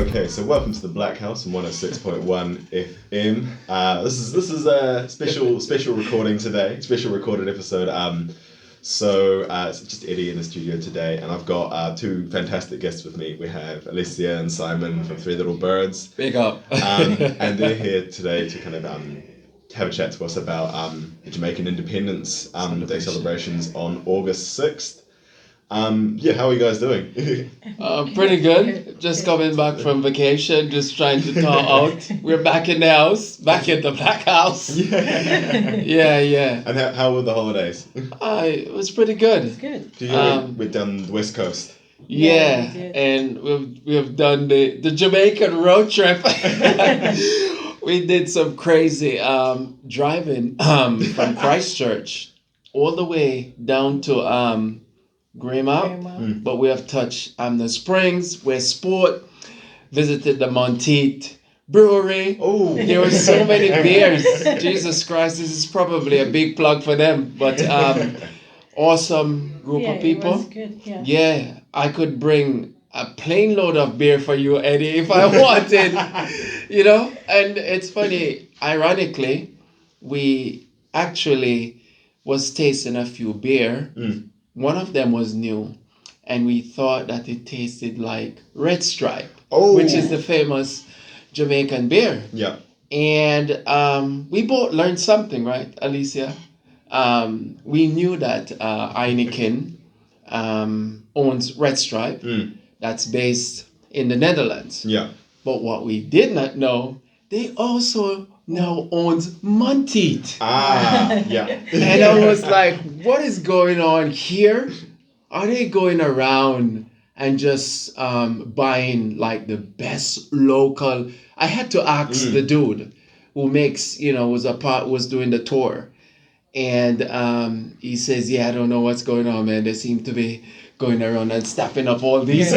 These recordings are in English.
Okay, so welcome to the Blackhouse on 106.1 FM. This is a special recording today, special recorded episode. It's just Eddie in the studio today, and I've got two fantastic guests with me. We have Alecia and Simon from Three Little Birds. Big up. And they're here today to kind of have a chat to us about the Jamaican Independence Day celebrations on August 6th. How are you guys doing? Pretty good. Just coming back from vacation, just trying to thaw out. We're back in the house, back in the Blackhouse. Yeah. And how were the holidays? It was pretty good. It's good. We've done the West Coast. Yeah, and we've done the Jamaican road trip. We did some crazy driving from Christchurch all the way down to Greymouth, but we have touched the Springs, Westport, visited the Monteith Brewery. Oh, there were so many beers. Jesus Christ, this is probably a big plug for them, but awesome group of people. It was good, yeah, I could bring a plane load of beer for you, Eddie, if I wanted, and it's funny, ironically, we actually was tasting a few beer. One of them was new, and we thought that it tasted like Red Stripe, which is the famous Jamaican beer. Yeah. And we both learned something, right, Alecia? We knew that Heineken owns Red Stripe. That's based in the Netherlands. Yeah. But what we did not know, they also now owns Monteith. Yeah. And I was like, what is going on here? Are they going around and just buying like the best local? I had to ask the dude who makes, was doing the tour. And he says, I don't know what's going on, man. They seem to be going around and snapping up all these.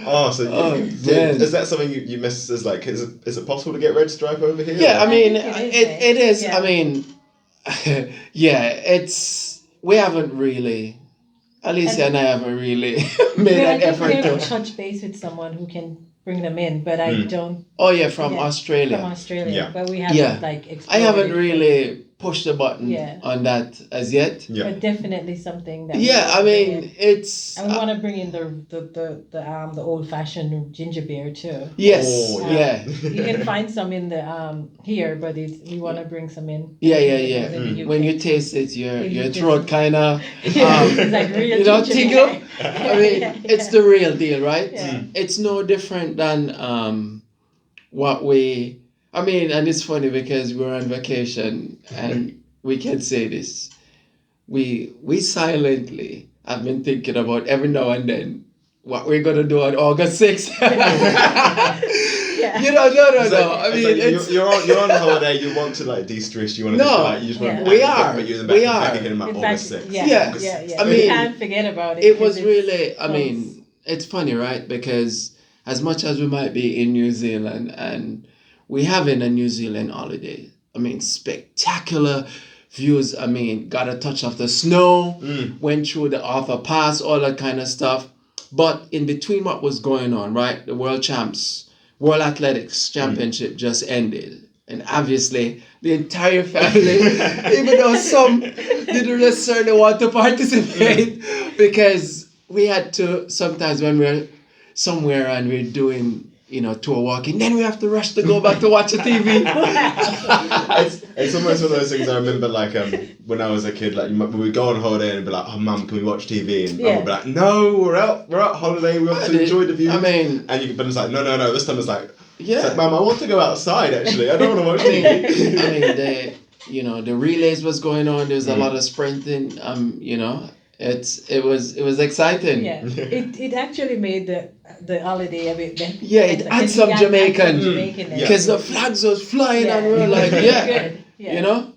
Is that something you miss? Is it possible to get Red Stripe over here? Yeah, or? I mean, it is. Yeah. I mean, we haven't really, Alecia and I haven't really made an effort to touch base with someone who can bring them in, but I don't. Oh yeah, from Australia. From Australia, yeah. But we haven't explored I haven't really pushed the button on that as yet. Yeah. But definitely something that. It's. And we want to bring in the old fashioned ginger beer too. Yes. You can find some in the here, but we want to bring some in. Yeah. When you taste it, your throat kind of it's like real tingle. It's the real deal, right? Yeah. It's no different than what we. And it's funny because we're on vacation and we can say this. We silently have been thinking about every now and then what we're gonna do on August 6th. No. You're on holiday. You want to de-stress. You want to you just want to. We are. But you're back again about August 6th. Yeah. We can't forget about it. It was really. It's funny, right? Because as much as we might be in New Zealand and we having a New Zealand holiday. Spectacular views. Got a touch of the snow, went through the Arthur Pass, all that kind of stuff. But in between what was going on, right? The World Athletics Championship just ended. And obviously, the entire family, even though some didn't necessarily want to participate, because we had to, sometimes when we're somewhere and we're doing tour walking, then we have to rush to go back to watch the TV. It's almost one of those things I remember, when I was a kid, when we'd go on holiday and be like, "Oh, Mum, can we watch TV?" And Mum would be like, "No, we're out holiday. We want to enjoy the view." But it's like, no. This time it's like, Mum, I want to go outside. Actually, I don't want to watch TV. The relays was going on. There was a lot of sprinting. It was exciting. Yeah, it actually made the holiday a bit better. Yeah, it had some Jamaican. Because the flags was flying and we were like, Yeah.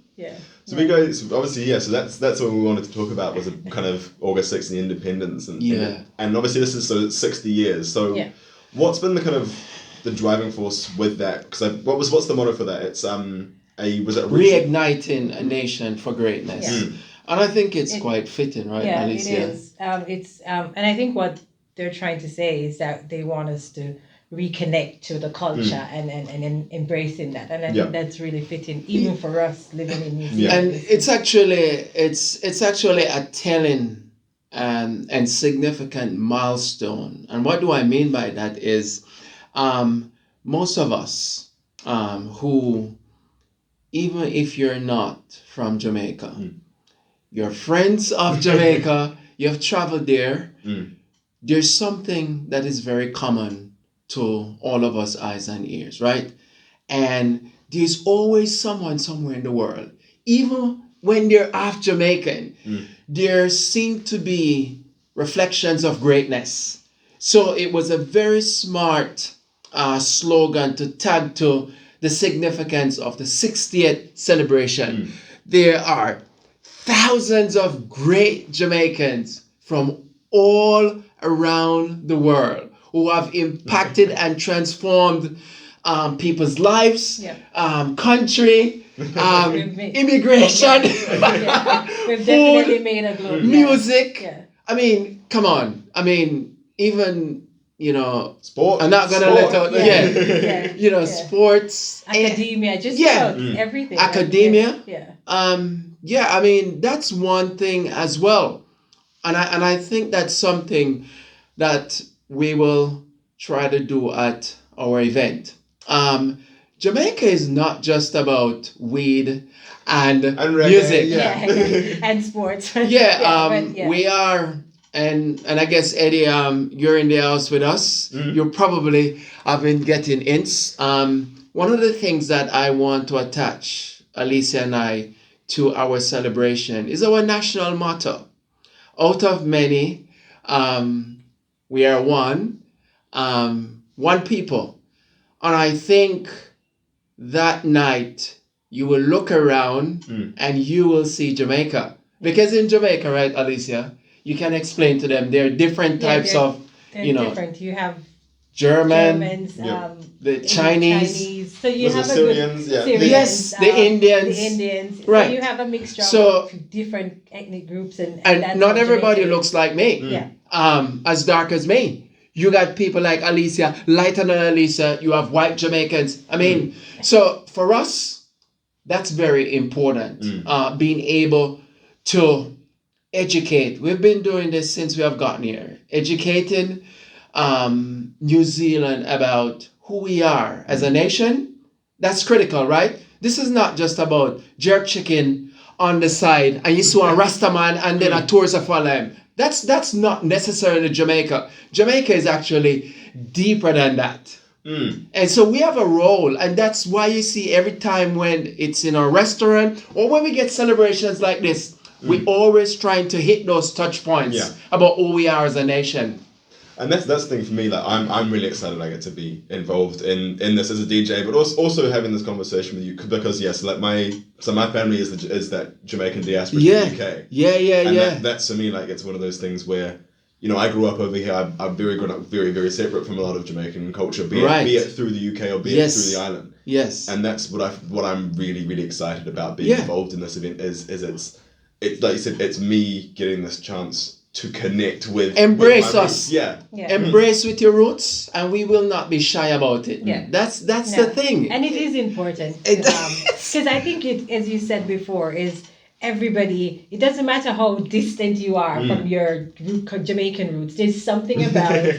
So we go. So obviously, so that's what we wanted to talk about was a kind of August 6th and the independence and obviously this is 60 years. So what's been the kind of the driving force with that? Because what's the motto for that? It's reigniting a nation for greatness. And I think it's quite fitting, right, Alecia? It is. And I think what they're trying to say is that they want us to reconnect to the culture and embracing that, and I think that's really fitting even for us living in New Zealand. And it's actually a telling and significant milestone. And what do I mean by that is most of us who, even if you're not from Jamaica, you're friends of Jamaica, you've traveled there, there's something that is very common to all of us eyes and ears, right? And there's always someone somewhere in the world, even when they're half Jamaican, there seem to be reflections of greatness. So it was a very smart slogan to tag to the significance of the 60th celebration. There are thousands of great Jamaicans from all around the world who have impacted and transformed people's lives, country, immigration, We've definitely made a global music. I mean, come on. I mean, even, sport. I'm not gonna let out. Sports, academia, just everything. Academia. I mean, that's one thing as well, and I think that's something that we will try to do at our event. Jamaica is not just about weed and music. And sports. We are, and I guess Eddie, you're in the house with us. You probably have been getting hints. One of the things that I want to attach, Alecia and I, to our celebration is our national motto. Out of many, we are one people. And I think that night you will look around and you will see Jamaica. Because in Jamaica, right, Alecia, you can explain to them there are different types of, different. You have Germans, the Chinese. So you have Syrians, Yes, the Indians. Right. So you have a mixture of different ethnic groups, and that's not everybody looks like me. As dark as me. You got people like Alecia, lighter than Alecia. You have white Jamaicans. I mean, so for us, that's very important. Being able to educate. We've been doing this since we have gotten here. Educating New Zealand about who we are as a nation. That's critical, right? This is not just about jerk chicken on the side and you saw a Rastaman and then a tourist of him. That's not necessarily Jamaica. Jamaica is actually deeper than that. And so we have a role, and that's why you see every time when it's in a restaurant or when we get celebrations like this, we always trying to hit those touch points about who we are as a nation. And that's the thing for me. Like I'm really excited I get to be involved in this as a DJ, but also having this conversation with you because my family is that Jamaican diaspora in the UK. And that's for me like it's one of those things where I grew up over here. I've grown up very very separate from a lot of Jamaican culture, be it through the UK or be it through the island. Yes. And that's what I'm really really excited about being involved in this event is it's like you said, it's me getting this chance to connect with embrace us roots. Embrace with your roots, and we will not be shy about it. That's the thing, and it is important because I think it, as you said before, is everybody, it doesn't matter how distant you are from your Jamaican roots, there's something about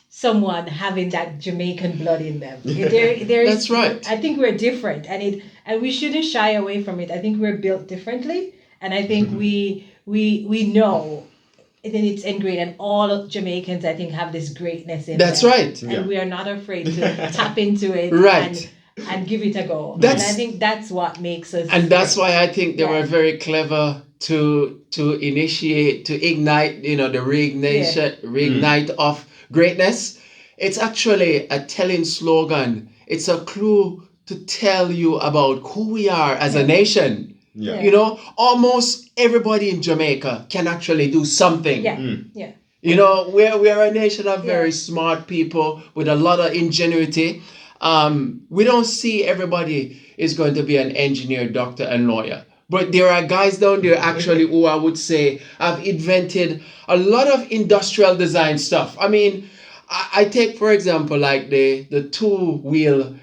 someone having that Jamaican blood in them. That's right. I think we're different, and we shouldn't shy away from it. I think we're built differently, and I think we know. And then it's ingrained, and all Jamaicans, I think, have this greatness in them. That's right. And we are not afraid to tap into it and give it a go. And I think that's what makes us... And that's why I think they were very clever to initiate, to ignite, the reignite of greatness. It's actually a telling slogan. It's a clue to tell you about who we are as a nation. Almost everybody in Jamaica can actually do something. We are a nation of very smart people with a lot of ingenuity. We don't see everybody is going to be an engineer, doctor, and lawyer. But there are guys down there actually who I would say have invented a lot of industrial design stuff. I mean, I take for example like the two-wheel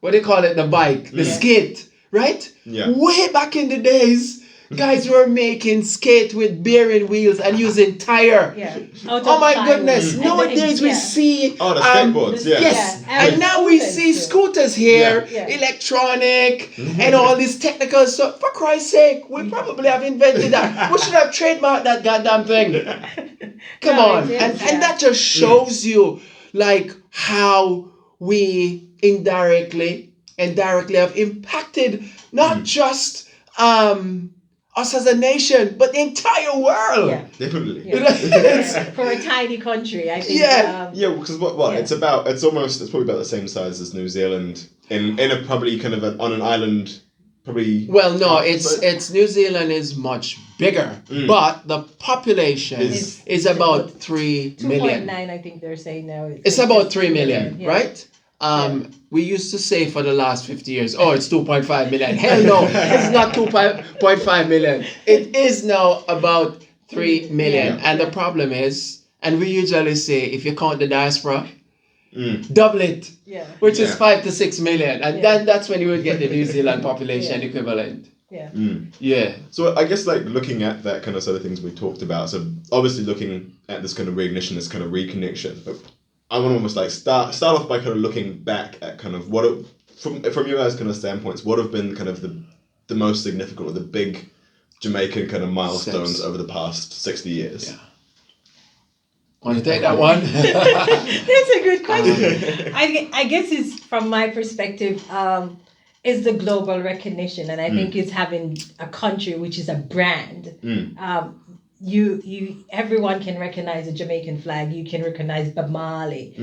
what do you call it, the bike, the skate, right? Yeah. Way back in the days, guys were making skate with bearing wheels and using tire. Yeah. Oh my goodness! Nowadays we see the skateboards. Yes, Yeah. and now we see scooters here, Yeah. electronic, and all this technical stuff. For Christ's sake, we probably have invented that. We should have trademarked that goddamn thing. Come on, and that just shows you like how we indirectly have impacted not just us as a nation, but the entire world. Yeah. Definitely. Yeah. For a tiny country, I think. Yeah. Because it's probably about the same size as New Zealand in a probably kind of on an island. Probably. Well, no, it's New Zealand is much bigger, but the population is about 3 million. 2.9, I think they're saying now. It's about 3 million, yeah. right? We used to say for the last 50 years, oh, it's 2.5 million. Hell no, it's not 2.5 million. It is now about 3 million. Yeah. And the problem is, and we usually say, if you count the diaspora, double it, which is 5 to 6 million. And then that's when you would get the New Zealand population equivalent. Yeah. Yeah. So I guess like looking at that kind of sort of things we talked about, so obviously looking at this kind of reignition, this kind of reconnection, but I want to almost like start off by kind of looking back at kind of from your guys' kind of standpoints, what have been kind of the most significant or the big Jamaican kind of milestones over the past 60 years? Yeah. Want to take that one? That's a good question. I guess it's from my perspective, is the global recognition, and I think it's having a country which is a brand. Everyone can recognize the Jamaican flag. You can recognize Bob Marley.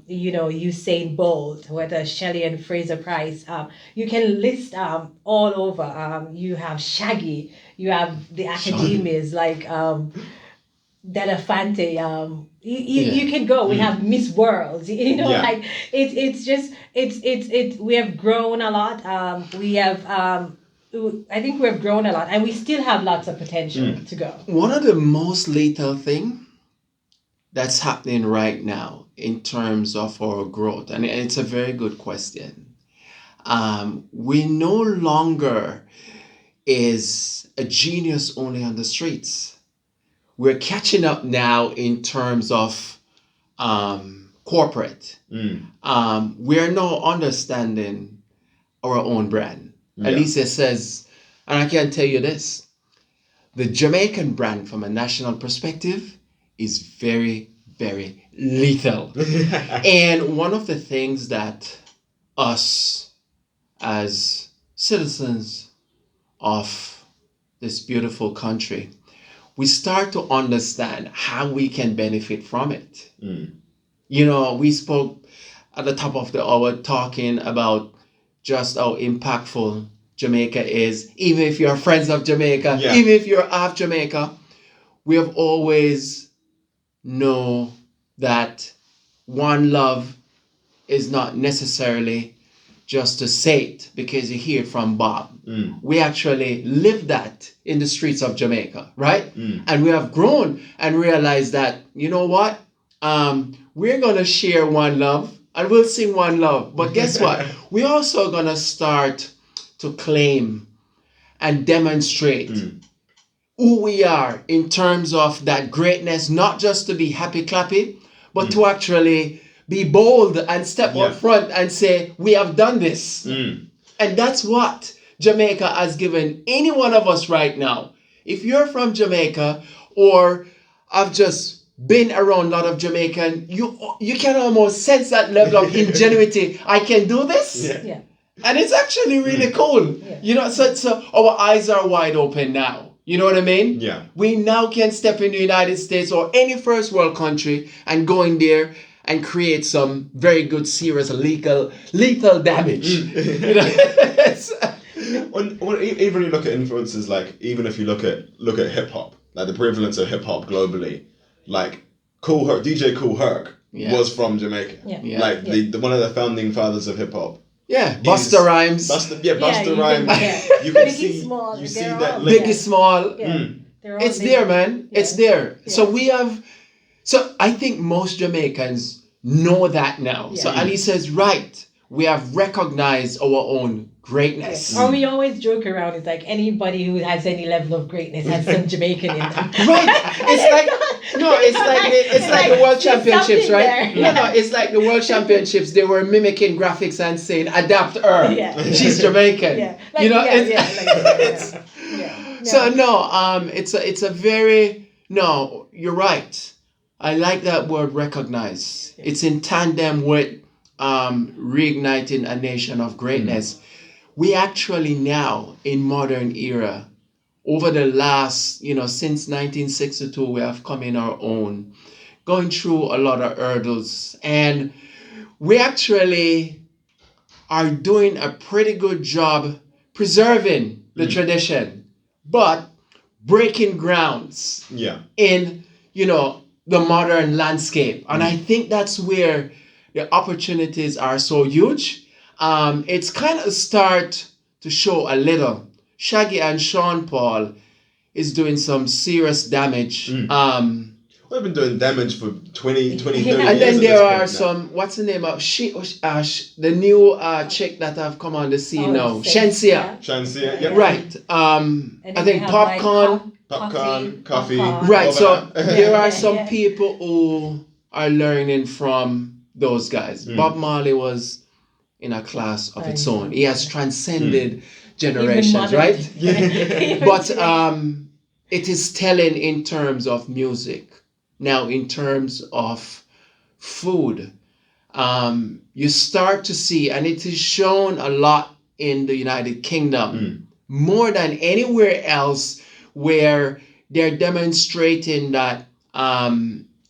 Usain Bolt, whether Shelley and Fraser Price. You can list all over. You have Shaggy. You have the academies like Della Fante. You can go. We have Miss World. Like it's we have grown a lot. I think we've grown a lot, and we still have lots of potential to go. One of the most lethal thing that's happening right now in terms of our growth, and it's a very good question. We no longer is a genius only on the streets. We're catching up now in terms of corporate. We're now understanding our own brand. Alecia says, and I can tell you this, the Jamaican brand from a national perspective is very, very lethal. And one of the things that us as citizens of this beautiful country, we start to understand how we can benefit from it. We spoke at the top of the hour talking about just how impactful Jamaica is. Even if you're friends of Jamaica, even if you're half Jamaica, we have always know that one love is not necessarily just to say it because you hear it from Bob. We actually live that in the streets of Jamaica, right? And we have grown and realized that, you know what? We're going to share one love. And we'll sing one love. But guess what? We're also going to start to claim and demonstrate who we are in terms of that greatness, not just to be happy clappy, but to actually be bold and step up front and say, we have done this. And that's what Jamaica has given any one of us right now. If you're from Jamaica or I've just been around a lot of Jamaican, you can almost sense that level of ingenuity. I can do this. And it's actually really cool. So our eyes are wide open now. You know what I mean? We now can step in the United States or any first world country and go in there and create some very good, serious, lethal damage. Even you look at influences, like even if you look at hip hop, like the prevalence of hip hop globally. Like Kool Herc, DJ Kool Herc was from Jamaica. Like the one of the founding fathers of hip hop Busta Rhymes. Busta Rhymes. You can see, Small, you see that link. link. Biggie Small. Yeah. It's there, man. Yeah. It's there. Yeah. So I think most Jamaicans know that now. Yeah. So Alecia is right. We have recognized our own greatness. Or we always joke around. It's like anybody who has any level of greatness has some Jamaican in them. Right. It's like the World Championships, right? There. No, it's like the World Championships. They were mimicking graphics and saying, "Adapt her. Yeah. She's Jamaican." Yeah. So it's a very you're right. I like that word recognize. Yeah. It's in tandem with reigniting a nation of greatness. We actually now in modern era, over the last, since 1962, we have come in our own, going through a lot of hurdles, and we actually are doing a pretty good job preserving the tradition, but breaking grounds in, the modern landscape. And I think that's where the opportunities are so huge. It's kind of start to show a little. Shaggy and Sean Paul is doing some serious damage. We've been doing damage for 20, 30 years. And then there are some, what's the name of, the new chick that have come on the scene now, Shensia. Shensia, yeah. Right. I think Popcorn. Coffee. Right, so there are some people who are learning from those guys. Bob Marley was in a class of its own. He has transcended generations, right? But it is telling in terms of music. Now, in terms of food, you start to see, and it is shown a lot in the United Kingdom, more than anywhere else, where they're demonstrating that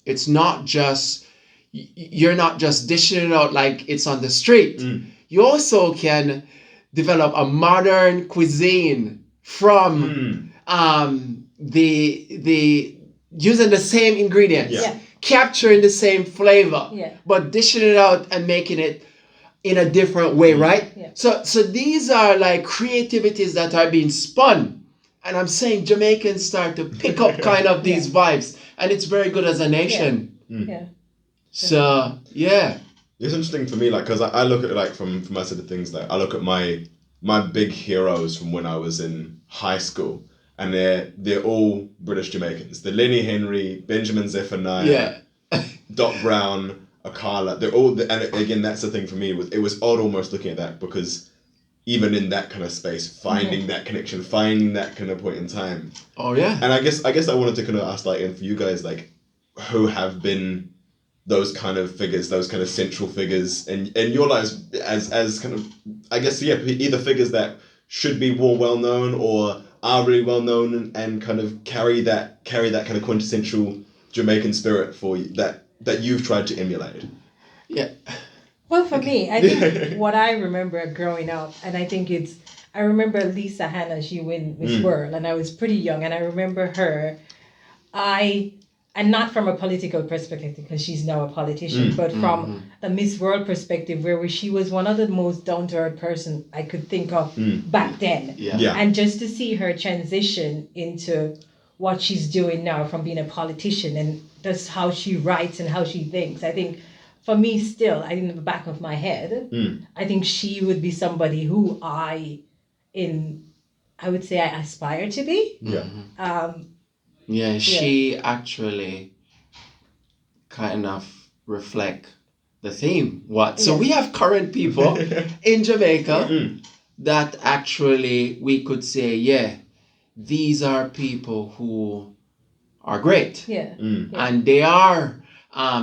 it's not just, you're not just dishing it out like it's on the street. You also can develop a modern cuisine from the using the same ingredients, capturing the same flavor, but dishing it out and making it in a different way, right? So these are like creativities that are being spun. And I'm saying Jamaicans start to pick up kind of these vibes, and it's very good as a nation. So, It's interesting for me, like, because I look at it like from my side of things, like I look at my big heroes from when I was in high school, and they're all British Jamaicans. The Lenny Henry, Benjamin Zephaniah, Doc Brown, Akala. They're all, and again, that's the thing for me. It was odd almost looking at that, because even in that kind of space, finding that connection, finding that kind of point in time. Oh yeah. And I guess I wanted to kind of ask, like, and for you guys, like, who have been those kind of figures, those kind of central figures in your lives as kind of, I guess, either figures that should be more well known or are really well known and kind of carry that kind of quintessential Jamaican spirit for you that you've tried to emulate. Yeah. Well, for me, I think what I remember growing up, and I remember Lisa Hanna, she won Miss World, and I was pretty young, and I remember her, and not from a political perspective, because she's now a politician, but from a Miss World perspective, where she was one of the most down-to-earth person I could think of back then. And just to see her transition into what she's doing now, from being a politician, and just how she writes and how she thinks, I think, for me still, in the back of my head, I think she would be somebody who I would say I aspire to be. She actually kind of reflect the theme. So we have current people in Jamaica that actually we could say, these are people who are great. And they are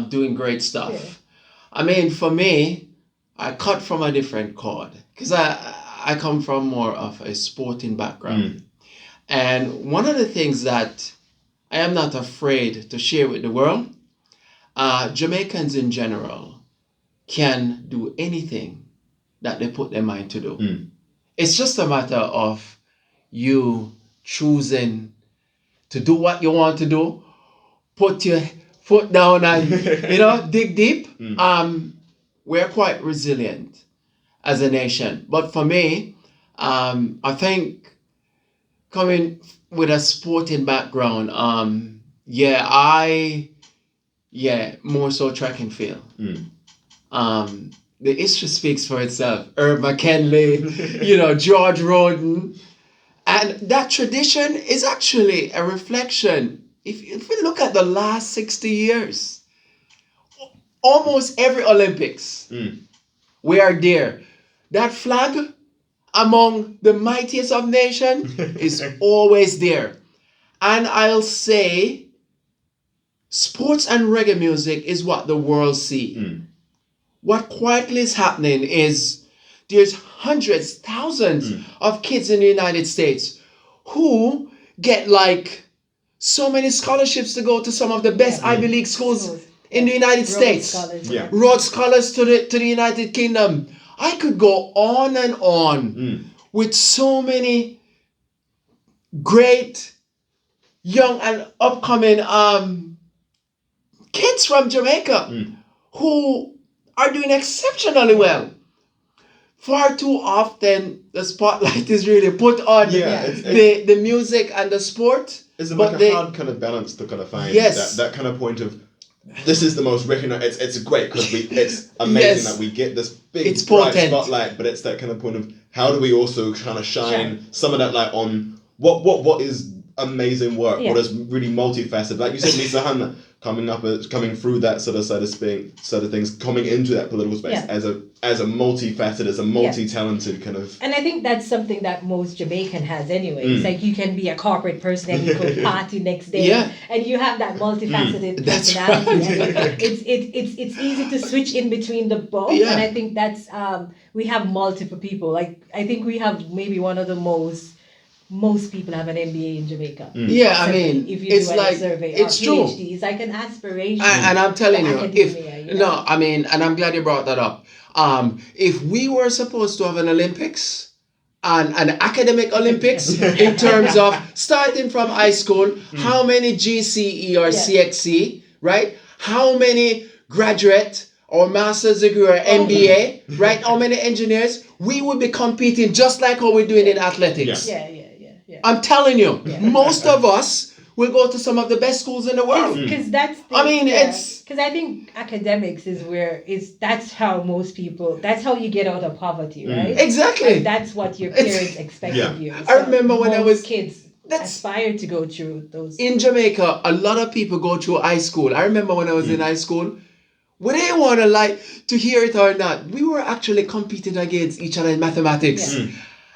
doing great stuff. I mean, for me, I cut from a different chord, because I come from more of a sporting background. And one of the things that I am not afraid to share with the world, Jamaicans in general can do anything that they put their mind to do. It's just a matter of you choosing to do what you want to do, put your foot down and, dig deep. We're quite resilient as a nation. But for me, I think coming with a sporting background, more so track and field. The history speaks for itself. Herb McKinley, George Roden. And that tradition is actually a reflection. If we look at the last 60 years, almost every Olympics, we are there. That flag among the mightiest of nations is always there. And I'll say, sports and reggae music is what the world see. What quietly is happening is there's hundreds, thousands of kids in the United States who get like so many scholarships to go to some of the best Ivy League schools in the United States. Rhodes Scholars to the United Kingdom. I could go on and on with so many great young and upcoming kids from Jamaica who are doing exceptionally well. Far too often, the spotlight is really put on the music and the sport. It's like a hard kind of balance to kind of find that kind of point of, this is the most recognized. It's great because it's amazing that we get this big bright spotlight, but it's that kind of point of how do we also kind of shine some of that light on what is amazing work, what is really multifaceted. Like you said, Lisa Hanna coming through that sort of things, coming into that political space as a multifaceted, as a multi-talented kind of. And I think that's something that most Jamaican has anyway. It's like you can be a corporate person and you go party next day, and you have that multifaceted personality. Right? It's easy to switch in between the both, and I think that's we have multiple people. Like I think we have maybe one of the most people have an MBA in Jamaica. Yeah, I mean, if you it's do like a survey, it's true. PhD, it's like an aspiration. And I'm telling you, and I'm glad you brought that up. If we were supposed to have an Olympics and an academic Olympics in terms of starting from high school, how many GCE or CXC, right? How many graduate or master's degree or MBA, right? How many engineers? We would be competing just like how we're doing in athletics. Yeah. I'm telling you, most of us will go to some of the best schools in the world. Because that's because I think academics that's how most people, that's how you get out of poverty, right? Exactly. And that's what your parents expect of you. So I remember when I was kids aspire to go through those. In Jamaica, a lot of people go through high school. I remember when I was in high school, whether you want to hear it or not, we were actually competing against each other in mathematics.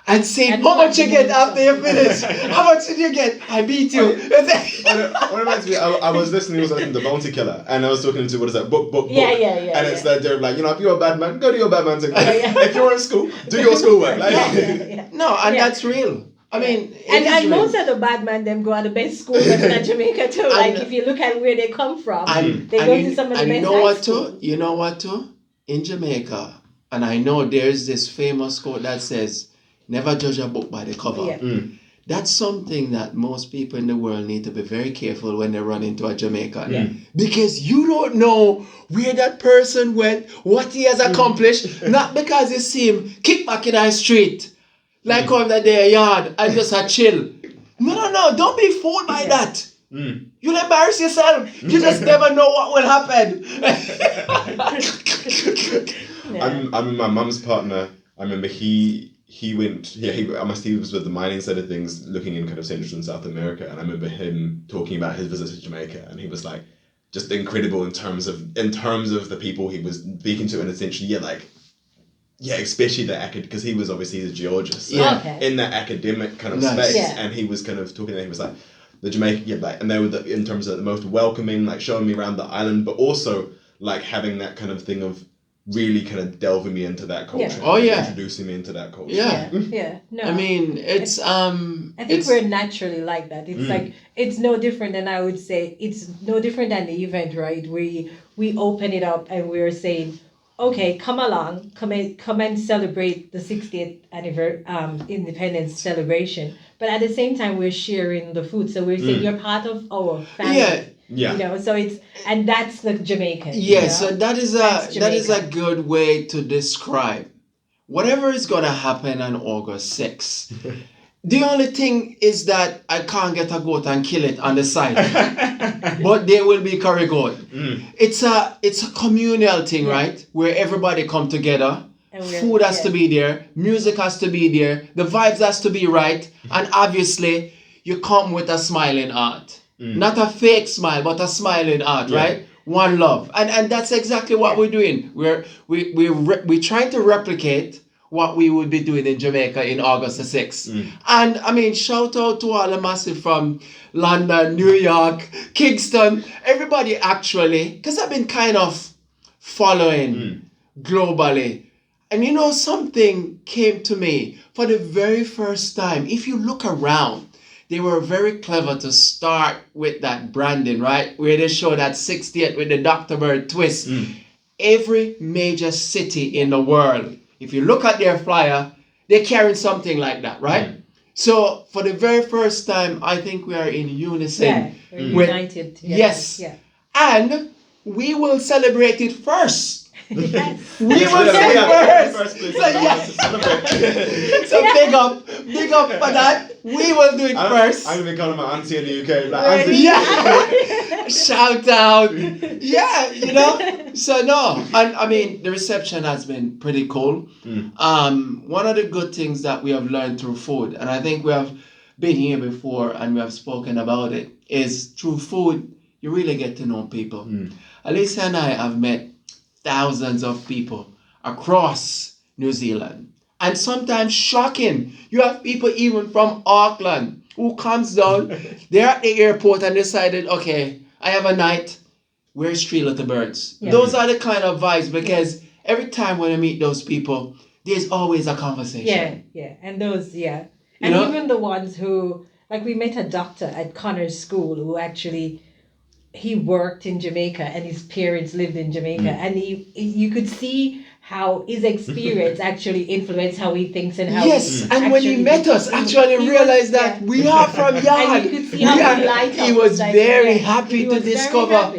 And saying, how much you get after you finish? How much did you get? I beat you. What reminds me, I was listening to Bounty Killer, and I was talking to, book. And it's that they're like, if you're a bad man, go to your bad man's. If you're in school, do your schoolwork. No, and that's real. I mean, and most of the bad men them go to the best schools in Jamaica too. Like if you look at where they come from, they go to some of the best high schools. You know what too? In Jamaica, and I know there's this famous quote that says, never judge a book by the cover. That's something that most people in the world need to be very careful when they run into a Jamaican. Because you don't know where that person went, what he has accomplished, not because you see him kick back in our street, like on their yard and just a chill. No, don't be fooled by that. You'll embarrass yourself. You just never know what will happen. I'm my mum's partner. I remember he was with the mining side of things, looking in kind of Central and South America, and I remember him talking about his visit to Jamaica, and he was like, just incredible in terms of the people he was speaking to, and essentially, especially because he was obviously a geologist, in that academic kind of space, and he was kind of talking, and he was like, the Jamaica, and they were in terms of the most welcoming, like showing me around the island, but also like having that kind of thing of really kind of delving me into that culture. Introducing me into that culture. No, I mean, it's I think we're naturally like that. It's like, it's no different than, I would say, it's no different than the event, right? We open it up and we're saying, okay, come along, come and celebrate the 60th Independence Celebration. But at the same time, we're sharing the food. So we're saying you're part of our family. So and that's the Jamaican. So that is a good way to describe whatever is going to happen on August 6th, the only thing is that I can't get a goat and kill it on the side. But there will be curry goat. It's a communal thing, right? Where everybody come together. Food has to be there. Music has to be there. The vibes has to be right. And obviously, you come with a smiling heart. Not a fake smile, but a smiling heart, right? One love. And that's exactly what we're doing. We're trying to replicate what we would be doing in Jamaica in August the 6th. And I mean, shout out to all the massive from London, New York, Kingston, everybody actually, because I've been kind of following globally. And you know, something came to me for the very first time. If you look around, they were very clever to start with that branding, right? Where they show that 68 with the Dr. Bird twist. Every major city in the world, if you look at their flyer, they're carrying something like that, right? So for the very first time, I think we are in unison. We're united together. Yes. And we will celebrate it first. Yes. We will say first. So big up for that. We will do it first. I'm gonna be calling my auntie in the UK. Like, auntie. Yeah. Shout out. Yeah, you know. So no, and I mean the reception has been pretty cool. One of the good things that we have learned through food, and I think we have been here before and we have spoken about it, is through food you really get to know people. Alecia and I have met thousands of people across New Zealand. And sometimes shocking, you have people even from Auckland who comes down, they're at the airport and decided, okay, I have a night, where's 3 Little Birds? Those are the kind of vibes, because every time when I meet those people, there's always a conversation. And those, and even the ones who, like we met a doctor at Connor's school who actually, he worked in Jamaica and his parents lived in Jamaica, and you could see how his experience actually influenced how he thinks and how and when he met us, actually realized that we are from Yard. And you could see how he was very happy to discover.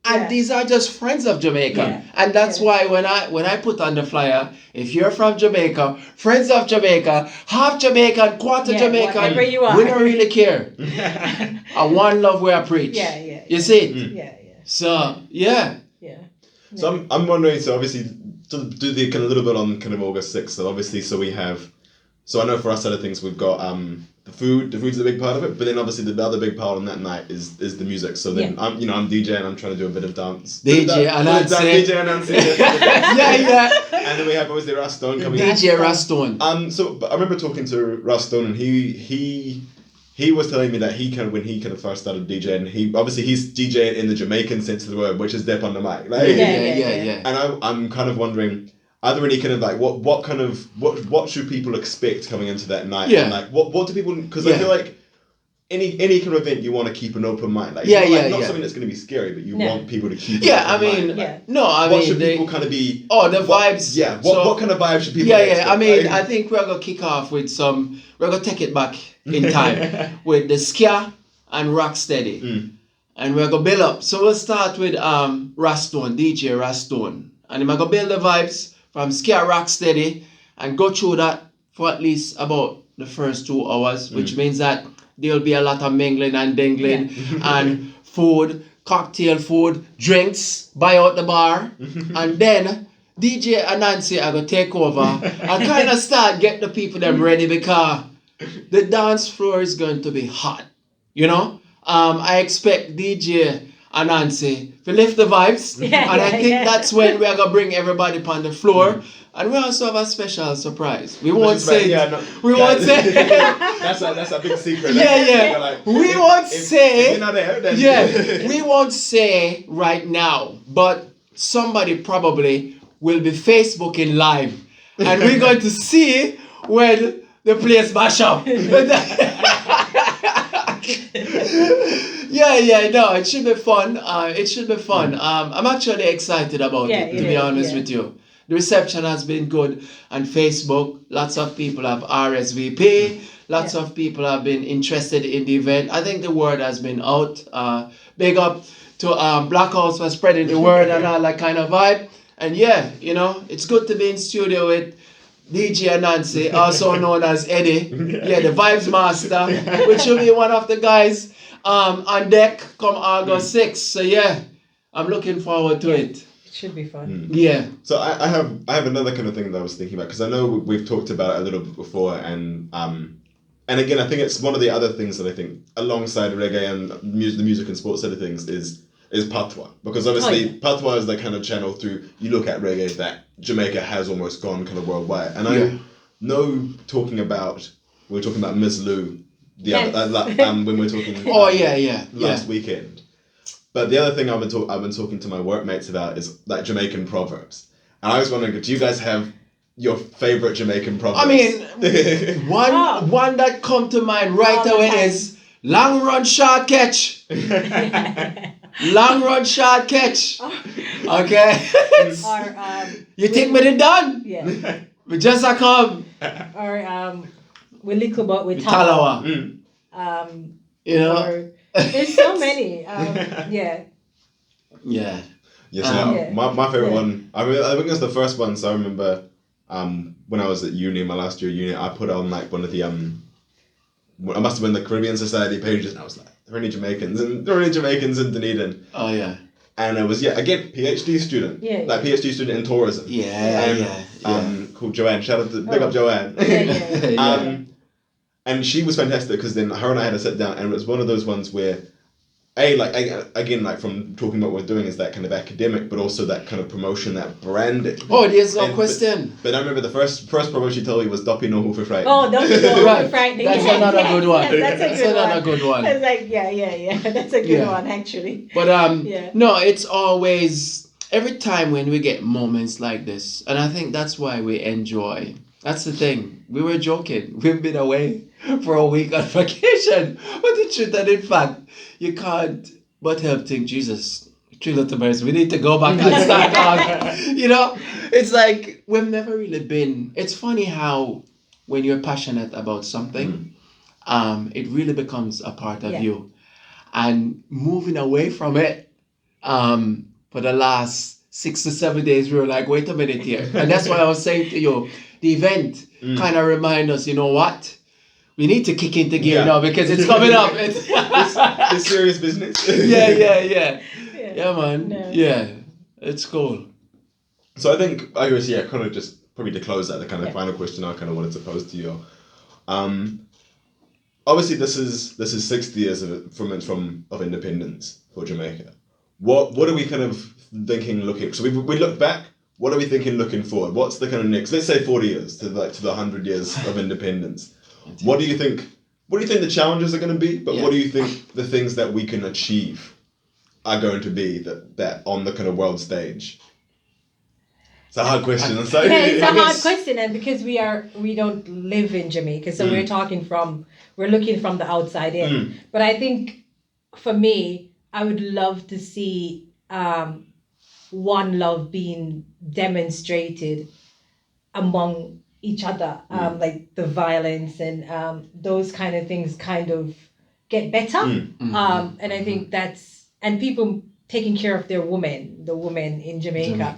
And these are just friends of Jamaica. And that's why when I put on the flyer, if you're from Jamaica, friends of Jamaica, half Jamaican, quarter Jamaican, we don't really care. A one love where I preach. You see? So, So I'm wondering, so obviously, to do the kind of little bit on kind of August 6th, so obviously, so we have, so I know for us side of things, we've got the food's a big part of it, but then obviously the other big part on that night is the music. So then I'm DJ and I'm trying to do a bit of dance. DJ Anansi. And then we have obviously Rastone coming. DJ Rastone. So but I remember talking to Rastone, and he was telling me that when he kind of first started DJing, he's DJing in the Jamaican sense of the word, which is dip on the mic. Like, And I'm kind of wondering, are there any kind of like what should people expect coming into that night? Yeah. And like what do people, because I feel like any kind of event you want to keep an open mind. Like not something that's going to be scary, but you want people to keep an open mind. What should people kind of be? Oh, the vibes. Yeah. What kind of vibes should people expect? I mean, I think we're gonna kick off with we're gonna take it back in time with the ska and rocksteady. And we're gonna build up. So we'll start with Rastone, DJ Rastone. And we're gonna build the vibes from ska rocksteady and go through that for at least about the first 2 hours, which means that there'll be a lot of mingling and dingling and food, cocktail food, drinks, buy out the bar. And then DJ Anansi are going to take over and kind of start get the people them ready, because the dance floor is going to be hot, you know? I expect DJ Anansi to lift the vibes, and I think that's when we are going to bring everybody upon the floor. And we also have a special surprise. We won't say. We won't say. That's a big secret. Like, we won't say. If you're not there, then we won't say right now. But somebody probably will be Facebooking live, and we're going to see when the place mash up. No, it should be fun. I'm actually excited about it, to be honest with you. The reception has been good on Facebook. Lots of people have RSVP. Lots of people have been interested in the event. I think the word has been out. Big up to Blackhouse for spreading the word and all that kind of vibe. And it's good to be in studio with DJ Nancy, also known as Eddie, the Vibes Master, which will be one of the guys on deck come August 6th. So yeah, I'm looking forward to it. It should be fun. Yeah. So I have another kind of thing that I was thinking about, because I know we've talked about it a little bit before, and again, I think it's one of the other things that I think alongside reggae and the music and sports side of things is patois, because obviously patois is the kind of channel through you look at reggae that Jamaica has almost gone kind of worldwide. And I know we were talking about Miss Lou when we were talking last weekend. But the other thing I've been talking to my workmates about is like Jamaican proverbs. And I was wondering, do you guys have your favorite Jamaican proverbs? I mean, one that come to mind right away is long run short catch. Long run short catch. Okay. Or you think me done? Yeah. We just a come. Or we little but with Talawa. You know. Or, there's so many. Yeah. Yeah. Yes. My favorite one. I think it was the first one. So I remember when I was at uni, my last year at uni, I put on like one of the I must have been the Caribbean Society pages, and I was like, there are any Jamaicans in Dunedin. Oh yeah. And it was again PhD student, PhD student in tourism. Called Joanne. Shout out to big up Joanne. And she was fantastic, because then her and I had to sit down, and it was one of those ones where again, from talking about what we're doing, is that kind of academic, but also that kind of promotion, that branding. Oh, there's no question. But I remember the first promotion she told me was Doppy No Who for Friday. Oh, Doppy No Who for Friday. That's another good one. That's another good one. It's like, that's a good one, actually. But no, it's always, every time when we get moments like this, and I think that's why we enjoy. That's the thing. We were joking. We've been away for a week on vacation. But the truth that, in fact, you can't but help think, Jesus, 3 little birds, we need to go back and start off. You know, it's like we've never really been. It's funny how when you're passionate about something, it really becomes a part of you. And moving away from it, for the last 6 to 7 days, we were like, wait a minute here. And that's why I was saying to you, the event kind of remind us, you know what? We need to kick into gear now, because it's coming up. It's serious business. Yeah, man. No. Yeah, it's cool. So I think, kind of just probably to close that, the kind of final question I kind of wanted to pose to you. Obviously, this is 60 years of independence for Jamaica. What are we kind of thinking looking? So we look back. What are we thinking looking forward? What's the kind of next? Let's say 40 years to the 100 years of independence. What do you think the challenges are going to be? But what do you think the things that we can achieve are going to be that on the kind of world stage? It's a hard question. It's a hard question, and because we don't live in Jamaica, so we're looking from the outside in. But I think for me, I would love to see one love being demonstrated among each other, like the violence and those kind of things kind of get better. And I think and people taking care of the women in Jamaica.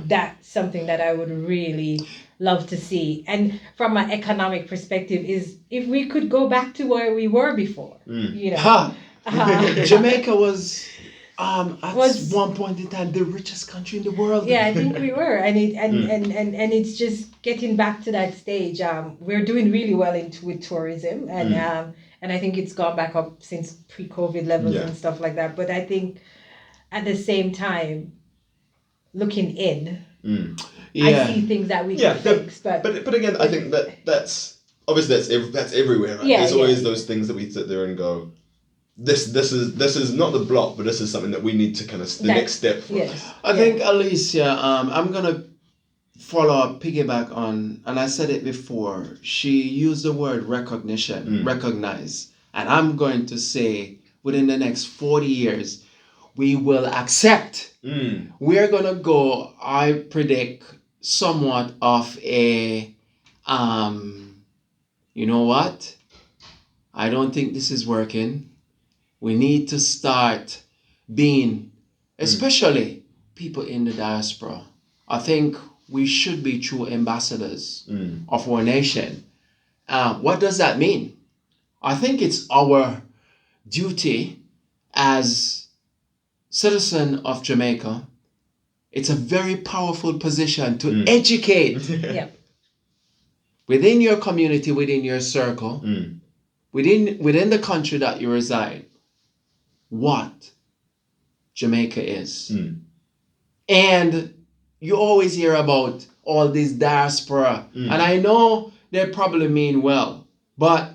That's something that I would really love to see. And from an economic perspective, is if we could go back to where we were before, you know. Jamaica was one point in time the richest country in the world. Yeah, I think we were, and it's just getting back to that stage. We're doing really well with tourism, and I think it's gone back up since pre-COVID levels and stuff like that. But I think at the same time, looking in, I see things that we can fix. But again, I think that's obviously that's everywhere. Right? There's always those things that we sit there and go, This is not the block, but this is something that we need to kind of the next step for us. I think, Alecia, I'm gonna piggyback on, and I said it before. She used the word recognition, recognize, and I'm going to say within the next 40 years, we will accept. We're gonna go. I predict somewhat of a, you know what? I don't think this is working. We need to start being, especially people in the diaspora. I think we should be true ambassadors of our nation. What does that mean? I think it's our duty as citizen of Jamaica. It's a very powerful position to educate within your community, within your circle, within the country that you reside, what Jamaica is. And you always hear about all this diaspora. And I know they probably mean well, but,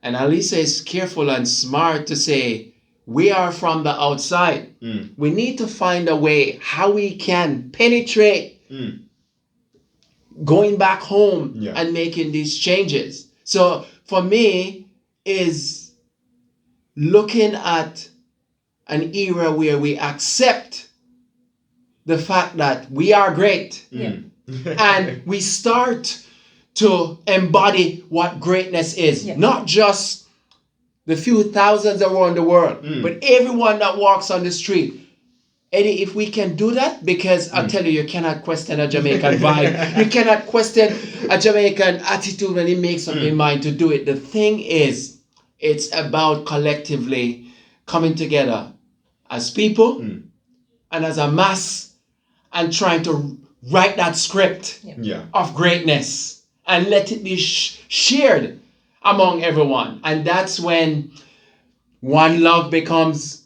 and Alecia is careful and smart to say, we are from the outside. We need to find a way how we can penetrate going back home and making these changes. So for me, is looking at an era where we accept the fact that we are great and we start to embody what greatness is. Not just the few thousands around the world, but everyone that walks on the street. Eddie, if we can do that, because I tell you cannot question a Jamaican vibe. You cannot question a Jamaican attitude when he makes up his mind to do it. The thing is, it's about collectively coming together as people and as a mass and trying to write that script of greatness and let it be shared among everyone. And that's when one love becomes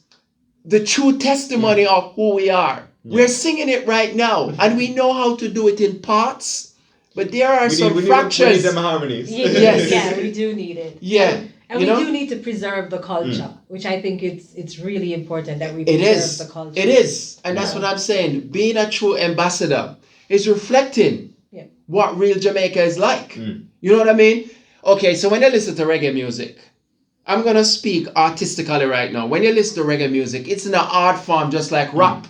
the true testimony of who we are. We're singing it right now, and we know how to do it in parts, but there are some fractures. We need them harmonies. Yeah, we do need it. Yeah. And we do need to preserve the culture, which I think it's really important that we preserve the culture. It is. And that's what I'm saying. Being a true ambassador is reflecting what real Jamaica is like. You know what I mean? Okay, so when I listen to reggae music, I'm going to speak artistically right now. When you listen to reggae music, it's in an art form just like rap.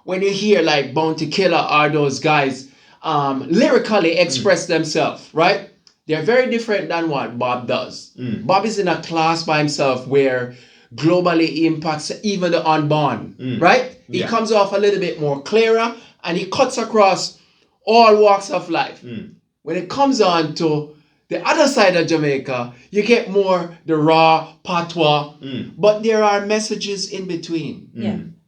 When you hear like Bounty Killer or those guys lyrically express themselves, right? They're very different than what Bob does. Bob is in a class by himself where globally he impacts even the unborn, right? He comes off a little bit more clearer and he cuts across all walks of life. When it comes on to the other side of Jamaica, you get more the raw patois, but there are messages in between.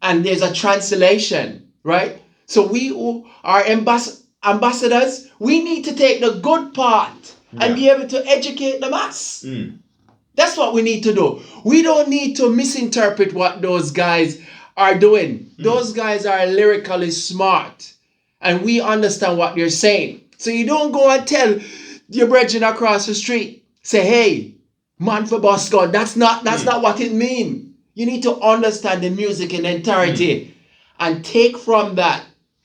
And there's a translation, right? So we who are ambassadors, we need to take the good part and be able to educate the mass. That's what we need to do. We don't need to misinterpret what those guys are doing. Those guys are lyrically smart and we understand what they're saying. So you don't go and tell your brethren across the street, say, hey, man for boss God, that's not what it means. You need to understand the music in entirety and take from that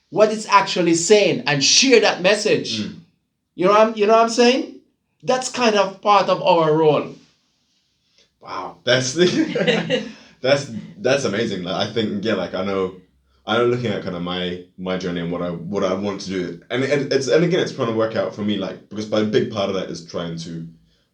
what it's actually saying and share that message. You know what I'm saying? That's kind of part of our role. Wow, that's amazing. Like, I think I know looking at kind of my journey and what I want to do, and it's trying to work out for me, like, because a big part of that is trying to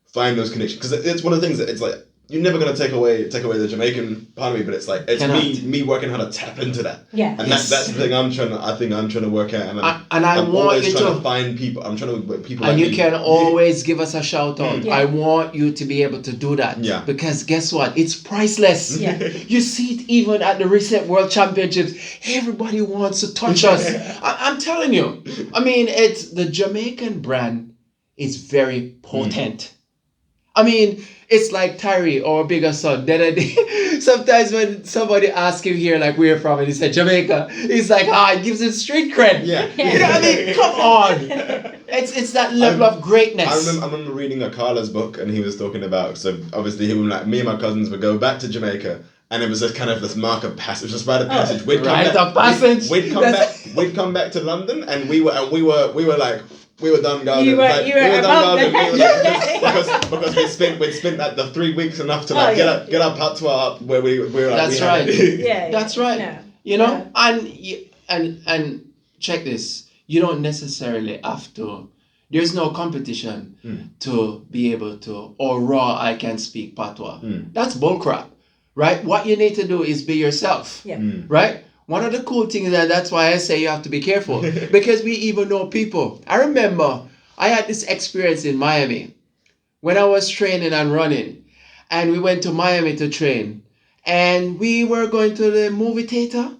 find those connections, because it's one of the things that it's like you're never gonna take away the Jamaican part of me, but it's like it's me working how to tap into that. Yeah. And that's the thing I'm trying to work out, and I'm want always you trying to find people. I'm trying to work people. And like you me. can always give us a shout out. Yeah. I want you to be able to do that. Yeah. Because guess what? It's priceless. Yeah. You see it even at the recent World Championships. Everybody wants to touch us. I'm telling you. I mean, it's the Jamaican brand is very potent. I mean, it's like Tyree, our bigger son. Sometimes when somebody asks him here, like, where from, and he said Jamaica, he's like, it gives him street cred. Yeah. You know what I mean? Come on. It's that level of greatness. I remember reading a Carla's book, and he was talking about, so obviously he would, like, me and my cousins would go back to Jamaica, and it was just kind of this mark of passage, just rite of passage. We'd come back to London, and we were like, we were done garden. Because we'd spent like the 3 weeks enough to like get our patois up where we were. That's right. That's right. Yeah. You know, and check this. You don't necessarily have to. There's no competition to be able to, or raw, I can speak patois. That's bullcrap, right? What you need to do is be yourself, right? one of the cool things, and that's why I say you have to be careful, because we even know people. I remember I had this experience in Miami when I was training and running, and we went to Miami to train, and we were going to the movie theater,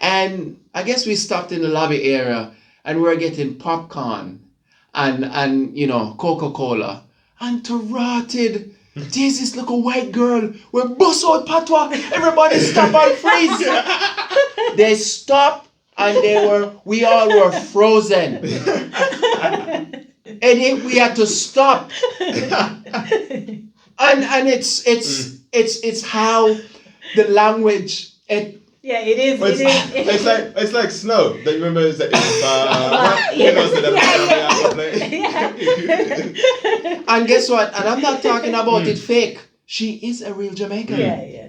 and I guess we stopped in the lobby area, and we were getting popcorn and Coca-Cola, and to rotted. There's this little white girl with bust out patois. Everybody stop and freeze. They stopped and we all were frozen. And we had to stop. And it's how the language yeah, it is. It's like snow. Do you remember? And guess what? And I'm not talking about it fake. She is a real Jamaican. Yeah.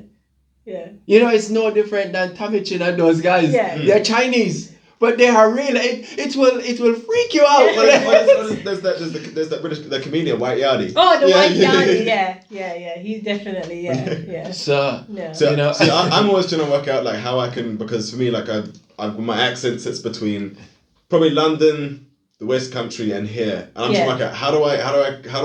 It's no different than Tommy Chin and those guys. Yeah. They're Chinese, but they are real. It will freak you out. There's that British comedian White Yardie. Oh, the White Yardie. Yeah. He's definitely yeah. So I'm always trying to work out like how I can, because for me like my accent sits between probably London, the West Country, and here, and I'm trying to work out how do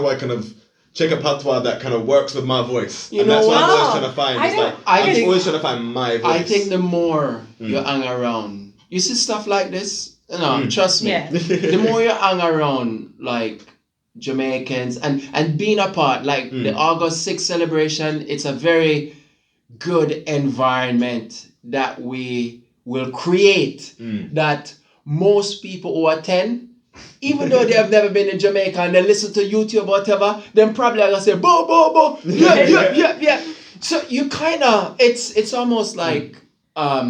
I kind of check a patois that kind of works with my voice. That's what I'm always trying to find. I'm always trying to find my voice. I think the more you hang around, you see stuff like this. Trust me. Yeah. The more you hang around like Jamaicans and being a part, like the August 6th celebration, it's a very good environment that we will create that most people who attend, even though they have never been in Jamaica and they listen to YouTube or whatever, then probably are gonna say, bo, bo, bo, yeah. So you kind of, it's almost like our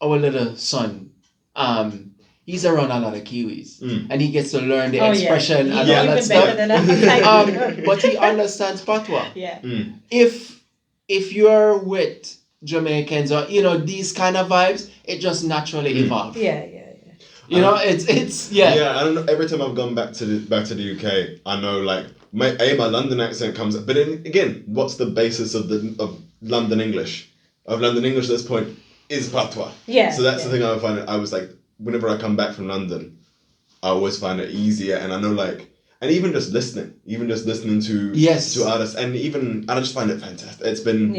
little son, he's around a lot of Kiwis and he gets to learn the expression and all that stuff. But he understands patois. Yeah. If you're with Jamaicans or these kind of vibes, it just naturally evolves. Yeah. It's Yeah, I don't know. Every time I've gone back to the UK, I know like my London accent comes up. But then, again, what's the basis of London English? Of London English at this point is patois. Yeah. So that's the thing I find. I was like, whenever I come back from London, I always find it easier, and I know like, and even just listening to artists, and I just find it fantastic. It's been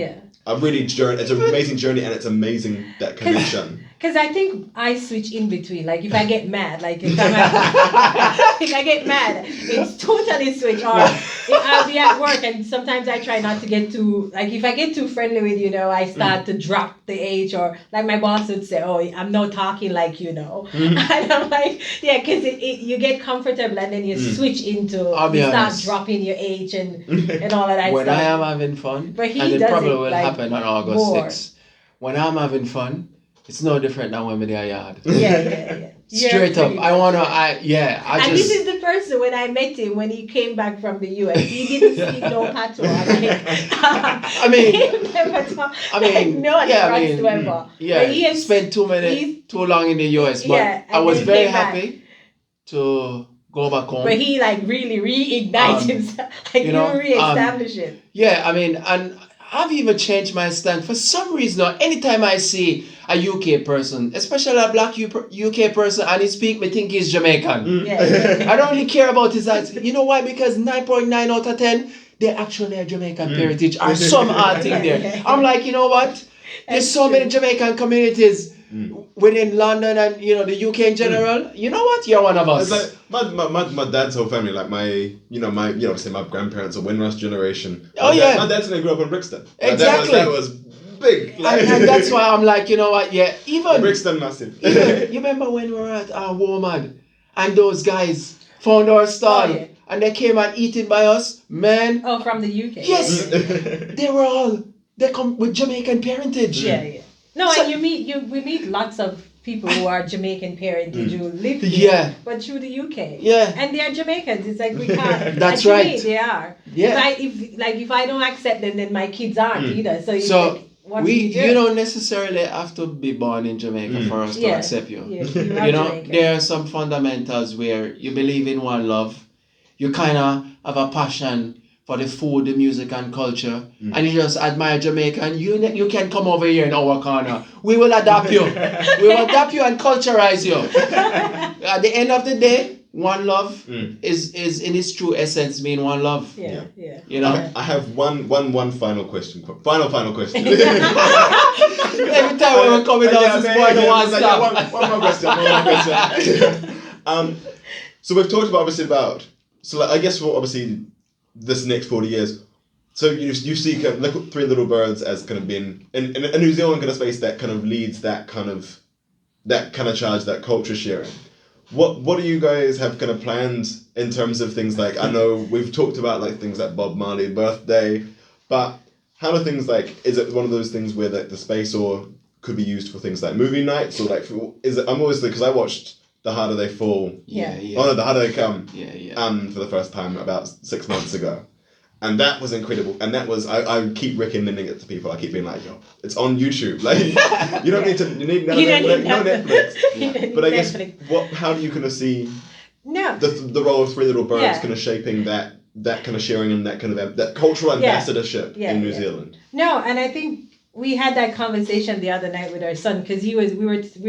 a really journey. It's an amazing journey, and it's amazing that connection. Because I think I switch in between. Like if I get mad, like if I get mad, it's totally switch. Or I'll be at work and sometimes I try not to get too, like if I get too friendly with I start to drop the H, or like my boss would say, oh, I'm not talking like and I'm like, yeah, because you get comfortable and then you switch into, start dropping your H and all of that when stuff. I am having fun, but he and it does probably it, will like, happen on August more. 6th. When I'm having fun, it's no different than when we're there yard. Yeah. Straight up. This is the person, when I met him, when he came back from the US, he didn't speak no patois. He had spent 2 minutes too long in the US, but I was very happy to go back home. But he like really reignites himself, re-establish it. And I've even changed my stand. For some reason, anytime I see a UK person, especially a black UK person, and he speak, me think he's Jamaican. I don't really care about his accent. You know why? Because 9.9 out of 10, they actually are Jamaican heritage, or some art in there. I'm like, you know what? There's so many Jamaican communities within London and the UK in general. You know what? You're one of us. It's like my dad's whole family, like my say my grandparents are Windrush generation. My dad's grew up in Brixton. Exactly. That was big. Like, and that's why I'm like, you know what? Yeah, even Brixton massive. You remember when we were at Walmart and those guys found our stall and they came and eating by us, man. Oh, from the UK. Yes, they come with Jamaican parentage. Yeah. No, and we meet lots of people who are Jamaican parentage who live here, but through the UK. Yeah. And they are Jamaicans. It's like we can't. That's right. right. They are. Yeah. If I don't accept them, then my kids aren't either. So you don't necessarily have to be born in Jamaica for us to accept you. Yeah, there are some fundamentals where you believe in one love. You kind of have a passion for the food, the music and culture, and you just admire Jamaican, you can come over here in our corner. We will adapt you. We will adapt you and culturize you. At the end of the day, one love is in its true essence mean one love. Yeah. You know? I have one final question. Final question. Every time when we're coming down, this boy don't want to stop. One more question. So we've talked about so like, I guess for obviously this next 40 years. So you see kind of Three Little Birds as kind of being in a New Zealand kind of space that kind of leads that kind of charge, that culture sharing. What do you guys have kind of planned in terms of things like, I know we've talked about like things like Bob Marley birthday, but how do things like, is it one of those things where the space or could be used for things like movie nights or like, is it, I'm always, because I watched The Harder They Fall. Yeah. Oh no, The Harder They Come. Yeah. For the first time about 6 months ago. And that was incredible. And that was, I keep recommending it to people. I keep being like, yo, it's on YouTube. Like, you don't need Netflix. But I guess, how do you kind of see the role of Three Little Birds kind of shaping that kind of sharing and that kind of that cultural ambassadorship in New Zealand? No, and I think we had that conversation the other night with our son because we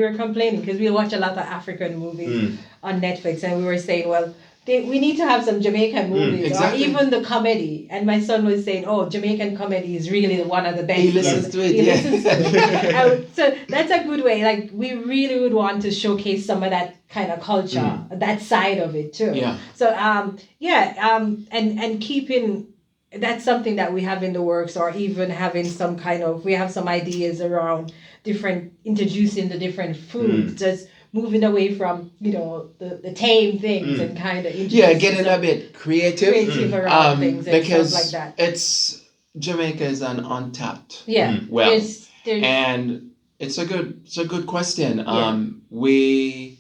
were complaining because we watch a lot of African movies on Netflix, and we were saying, well, we need to have some Jamaican movies or even the comedy. And my son was saying, oh, Jamaican comedy is really one of the best. He listens to it, So that's a good way. Like, we really would want to showcase some of that kind of culture, that side of it too. Yeah. So, and keeping, that's something that we have in the works, or even having some kind of, we have some ideas around introducing the different foods, just moving away from, the tame things and kind of getting a bit creative around things and because stuff like that. Jamaica is an untapped well, and it's a good question. We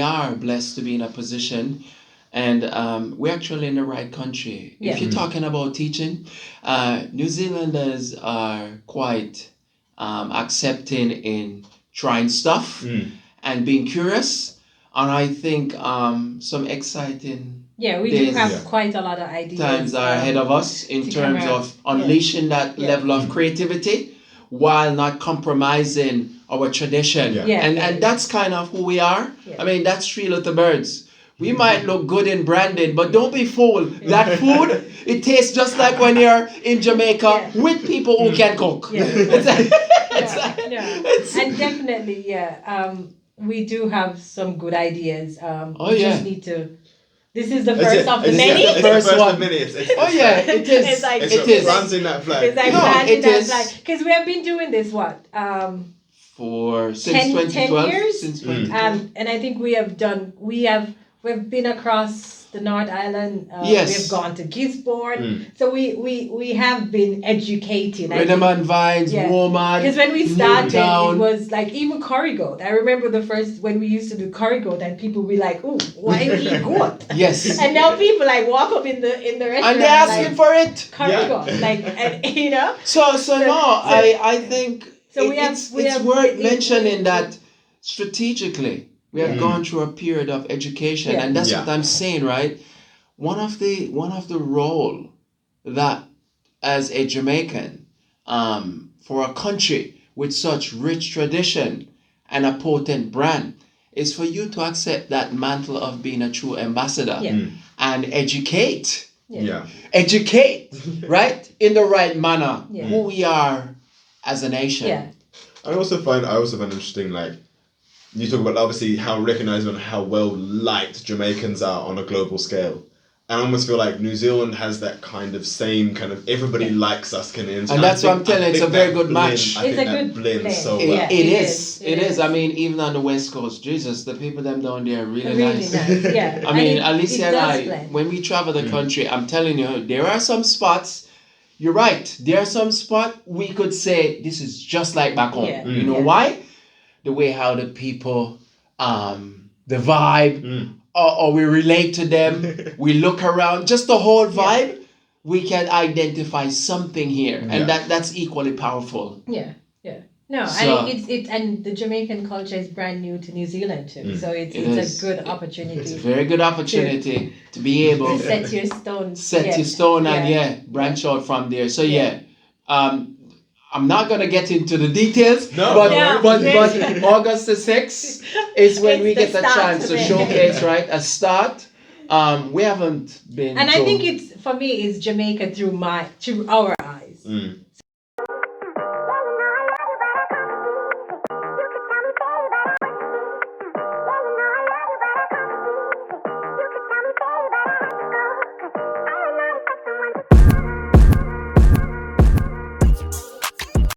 are blessed to be in a position, and we're actually in the right country. If you're talking about teaching, New Zealanders are quite accepting in trying stuff and being curious, and I think some exciting we do have quite a lot of ideas. Times are ahead of us in terms of unleashing that level of creativity while not compromising our tradition. And that's kind of who we are. I mean, that's Three Little Birds. We might look good in branding, but don't be fooled. That food, it tastes just like when you're in Jamaica with people who can cook. And definitely, we do have some good ideas. We just need to. This is the first of the many. It's the first of many. It is. It's like it is. Planting that flag. It's like planting that flag. Because we have been doing this since 2012. 10 years. Since 2012. And I think we've been across the North Island. We've gone to Gisborne. So we have been educating. Rhythm and Vines, Woman. Because when we started, it was like even curry goat. I remember the first when we used to do curry goat, and people would be like, "Oh, why do you eat goat?" Yes. And now people like walk up in the restaurant and they're asking for it. Curry goat, So I think it's worth mentioning that strategically. We have gone through a period of education, and that's what I'm saying, right? One of the role that as a Jamaican, for a country with such rich tradition and a potent brand, is for you to accept that mantle of being a true ambassador and educate. Educate, right? In the right manner, who we are as a nation. I also find interesting, like, you talk about obviously how recognized and how well liked Jamaicans are on a global scale. And I almost feel like New Zealand has that kind of same kind of everybody likes us kind of. And that's what I'm telling you, it's a very good match. It's a good blend. So well. It is. I mean, even on the West Coast, Jesus, the people them down there are really nice. Yeah. I mean, Alecia and I, when we travel the country, I'm telling you, there are some spots. You're right. There are some spots we could say this is just like back home. You know why? The way how the people, the vibe, or we relate to them, we look around, just the whole vibe, we can identify something here. And that's equally powerful. No, No, So, and the Jamaican culture is brand new to New Zealand too. So it's a good opportunity. It's a very good opportunity to be able to set your stone. Your stone and branch out from there. So I'm not gonna get into the details, but August the 6th is when we get the chance to showcase, right? A start. We haven't been. And I think it's for me is Jamaica through our eyes.